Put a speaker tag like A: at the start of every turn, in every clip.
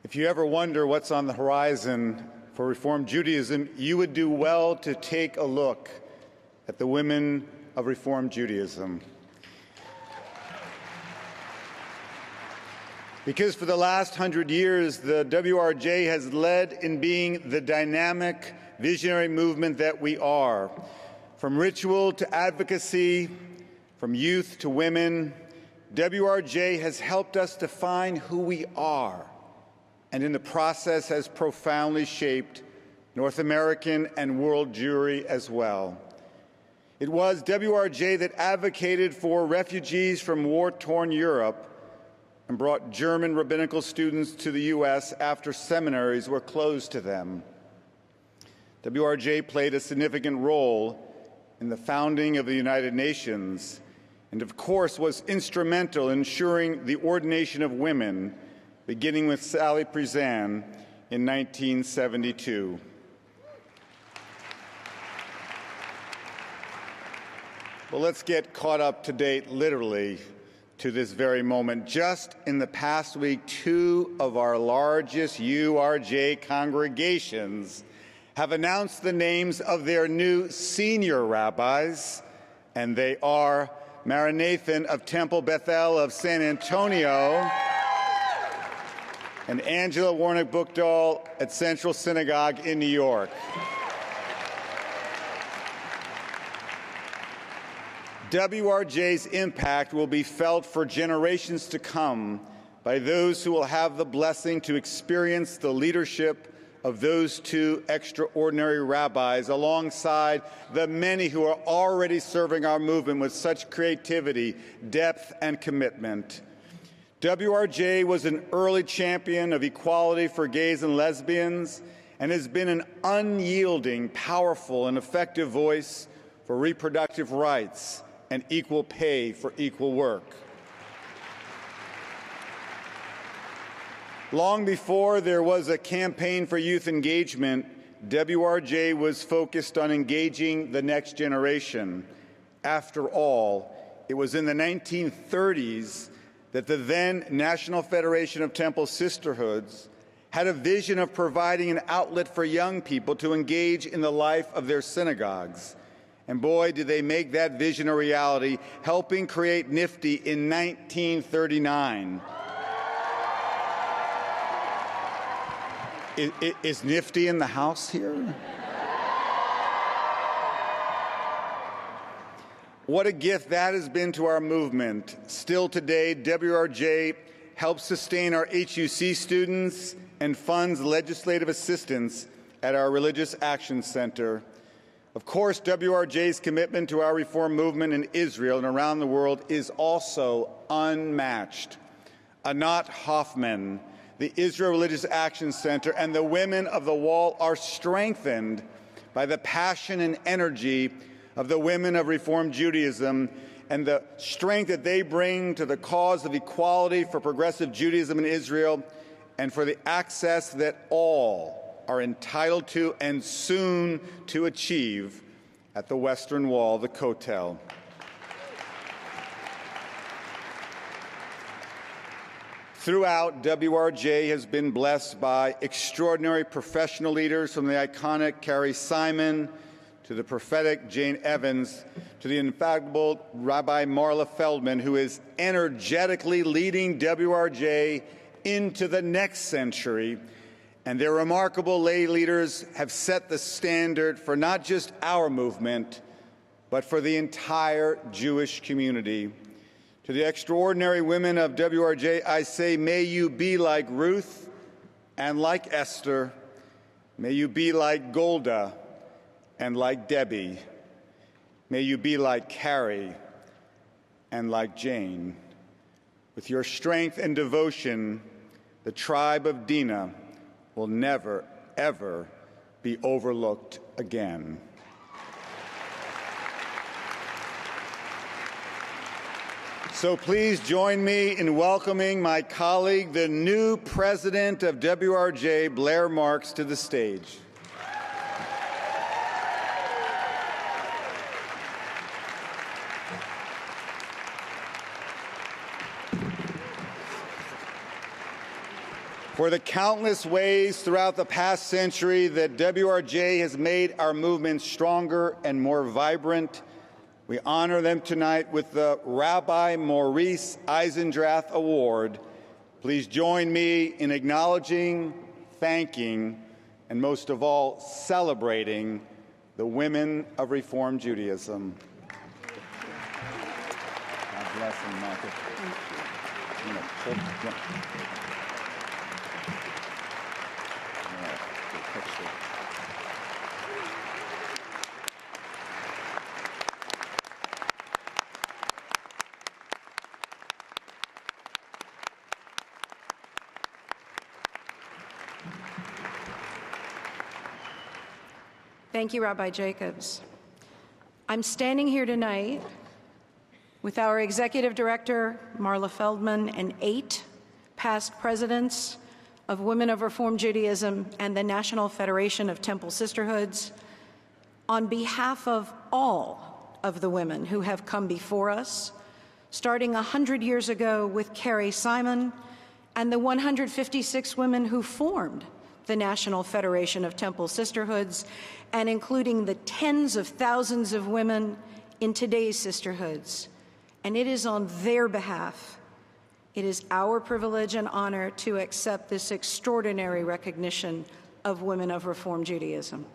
A: If you ever wonder what's on the horizon for Reform Judaism, you would do well to take a look at the women of Reform Judaism. Because for the last 100 years, the URJ has led in being the dynamic, visionary movement that we are. From ritual to advocacy, from youth to women, URJ has helped us define who we are, and in the process has profoundly shaped North American and world Jewry as well. It was URJ that advocated for refugees from war-torn Europe and brought German rabbinical students to the U.S. after seminaries were closed to them. URJ played a significant role in the founding of the United Nations and, of course, was instrumental in ensuring the ordination of women, beginning with Sally Priesand in 1972. Well, let's get caught up to date, literally, to this very moment. Just in the past week, two of our largest URJ congregations have announced the names of their new senior rabbis, and they are Maranathan of Temple Bethel of San Antonio and Angela Warnick-Buchdahl at Central Synagogue in New York. URJ's impact will be felt for generations to come by those who will have the blessing to experience the leadership of those two extraordinary rabbis alongside the many who are already serving our movement with such creativity, depth, and commitment. URJ was an early champion of equality for gays and lesbians and has been an unyielding, powerful, and effective voice for reproductive rights and equal pay for equal work. Long before there was a campaign for youth engagement, URJ was focused on engaging the next generation. After all, it was in the 1930s that the then National Federation of Temple Sisterhoods had a vision of providing an outlet for young people to engage in the life of their synagogues. And boy, did they make that vision a reality, helping create NFTY in 1939. Is NFTY in the house here? What a gift that has been to our movement. Still today, URJ helps sustain our HUC students and funds legislative assistance at our Religious Action Center. Of course, URJ's commitment to our reform movement in Israel and around the world is also unmatched. Anat Hoffman, the Israel Religious Action Center, and the Women of the Wall are strengthened by the passion and energy of the women of Reform Judaism and the strength that they bring to the cause of equality for progressive Judaism in Israel and for the access that all are entitled to and soon to achieve at the Western Wall, the Kotel. Throughout, URJ has been blessed by extraordinary professional leaders, from the iconic Carrie Simon to the prophetic Jane Evans to the infatigable Rabbi Marla Feldman, who is energetically leading URJ into the next century. And their remarkable lay leaders have set the standard for not just our movement, but for the entire Jewish community. To the extraordinary women of URJ, I say, may you be like Ruth and like Esther. May you be like Golda and like Debbie. May you be like Carrie and like Jane. With your strength and devotion, the tribe of Dinah will never, ever be overlooked again. So please join me in welcoming my colleague, the new president of URJ, Blair Marks, to the stage. For the countless ways throughout the past century that WRJ has made our movement stronger and more vibrant, we honor them tonight with the Rabbi Maurice Eisendrath Award. Please join me in acknowledging, thanking, and most of all, celebrating the women of Reform Judaism. God bless them, Michael.
B: Thank you, Rabbi Jacobs. I'm standing here tonight with our Executive Director, Marla Feldman, and 8 past presidents of Women of Reform Judaism and the National Federation of Temple Sisterhoods, on behalf of all of the women who have come before us, starting 100 years ago with Carrie Simon and the 156 women who formed the National Federation of Temple Sisterhoods, and including the tens of thousands of women in today's sisterhoods. And it is on their behalf, it is our privilege and honor to accept this extraordinary recognition of Women of Reform Judaism.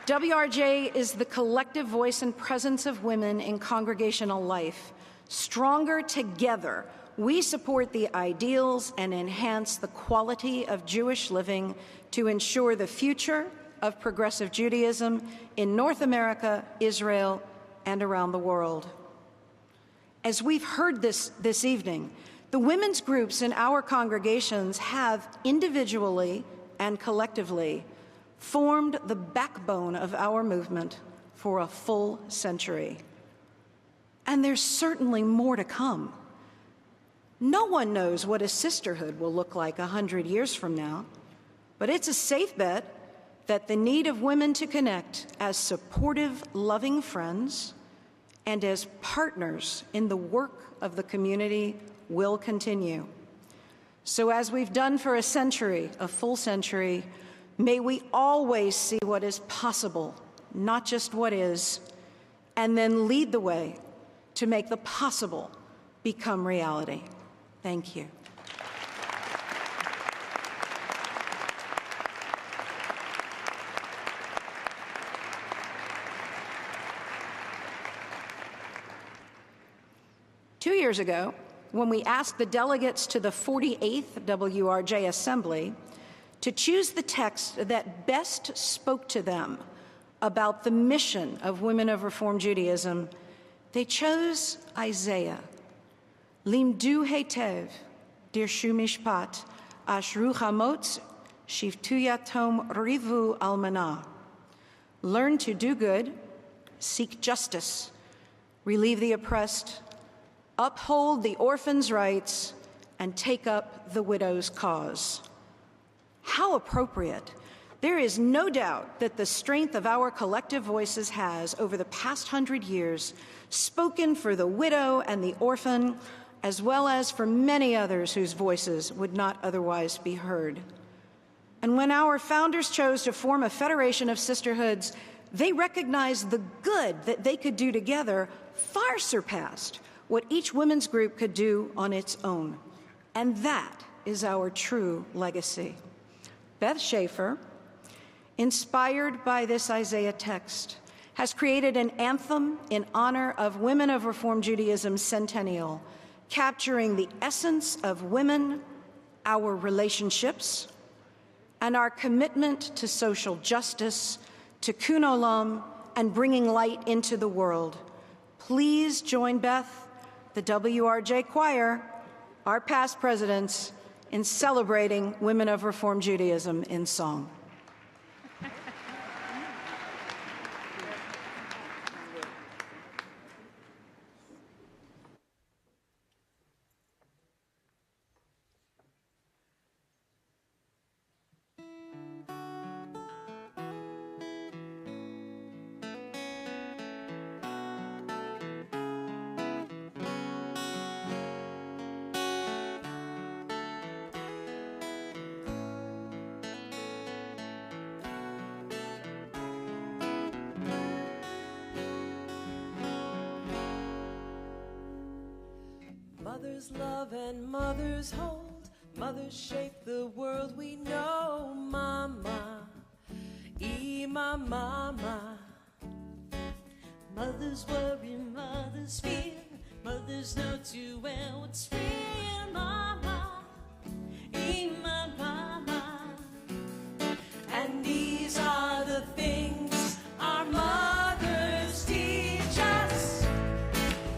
B: WRJ is the collective voice and presence of women in congregational life. Stronger together, we support the ideals and enhance the quality of Jewish living to ensure the future of progressive Judaism in North America, Israel, and around the world. As we've heard this evening, the women's groups in our congregations have individually and collectively formed the backbone of our movement for a full century. And there's certainly more to come. No one knows what a sisterhood will look like 100 years from now, but it's a safe bet that the need of women to connect as supportive, loving friends and as partners in the work of the community will continue. So as we've done for a century, a full century, may we always see what is possible, not just what is, and then lead the way to make the possible become reality. Thank you. Two years ago, when we asked the delegates to the 48th WRJ Assembly to choose the text that best spoke to them about the mission of Women of Reform Judaism, they chose Isaiah. Limdu hetev dirshu mishpat ashru chamotz shiftu yatom rivu almanah. Learn to do good, seek justice, relieve the oppressed, uphold the orphan's rights, and take up the widow's cause. How appropriate. There is no doubt that the strength of our collective voices has, over the past 100 years, spoken for the widow and the orphan, as well as for many others whose voices would not otherwise be heard. And when our founders chose to form a federation of sisterhoods, they recognized the good that they could do together far surpassed what each women's group could do on its own. And that is our true legacy. Beth Schaefer, inspired by this Isaiah text, has created an anthem in honor of Women of Reform Judaism's centennial, capturing the essence of women, our relationships, and our commitment to social justice, tikkun olam, and bringing light into the world. Please join Beth, the WRJ Choir, our past presidents, in celebrating Women of Reform Judaism in song.
C: Mothers love and mothers hold, mothers shape the world we know. Mama, my mama. Mothers worry, mothers fear, mothers know too well what's real. Mama, my mama. And these are the things our mothers teach us.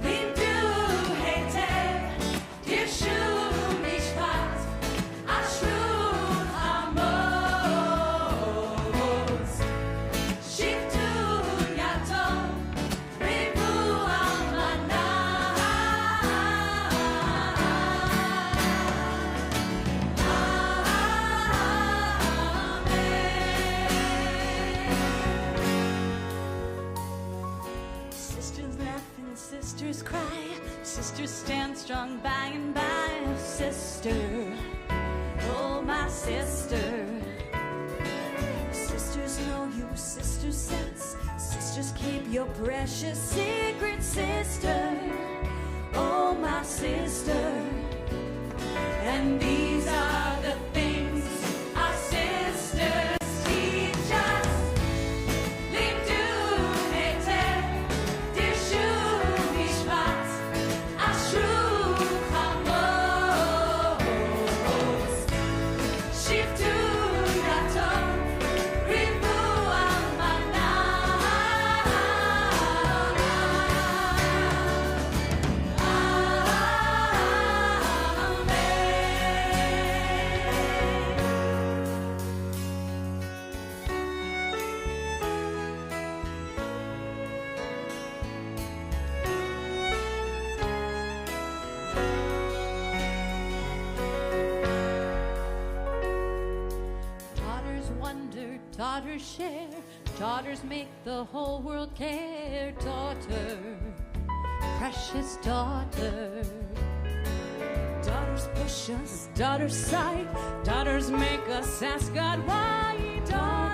C: Lieb du heter, dir schul mich was, a schul amos. Schiff du yatom, revu almana. Sisters laugh and sisters cry, sisters stand strong by and by. Sister, oh my sister. Sisters know you, sisters sense, sisters keep your precious secret. Sister, oh my sister. And these are the things our sisters teach us. Lieb du heter, dir schul mich was, a schul amos. Schiff du yatom, revu almana. Daughters wonder, daughters share, daughters make the whole world care. Daughter, precious daughter. Daughters push us, daughters sigh, daughters make us ask God why. Daughter,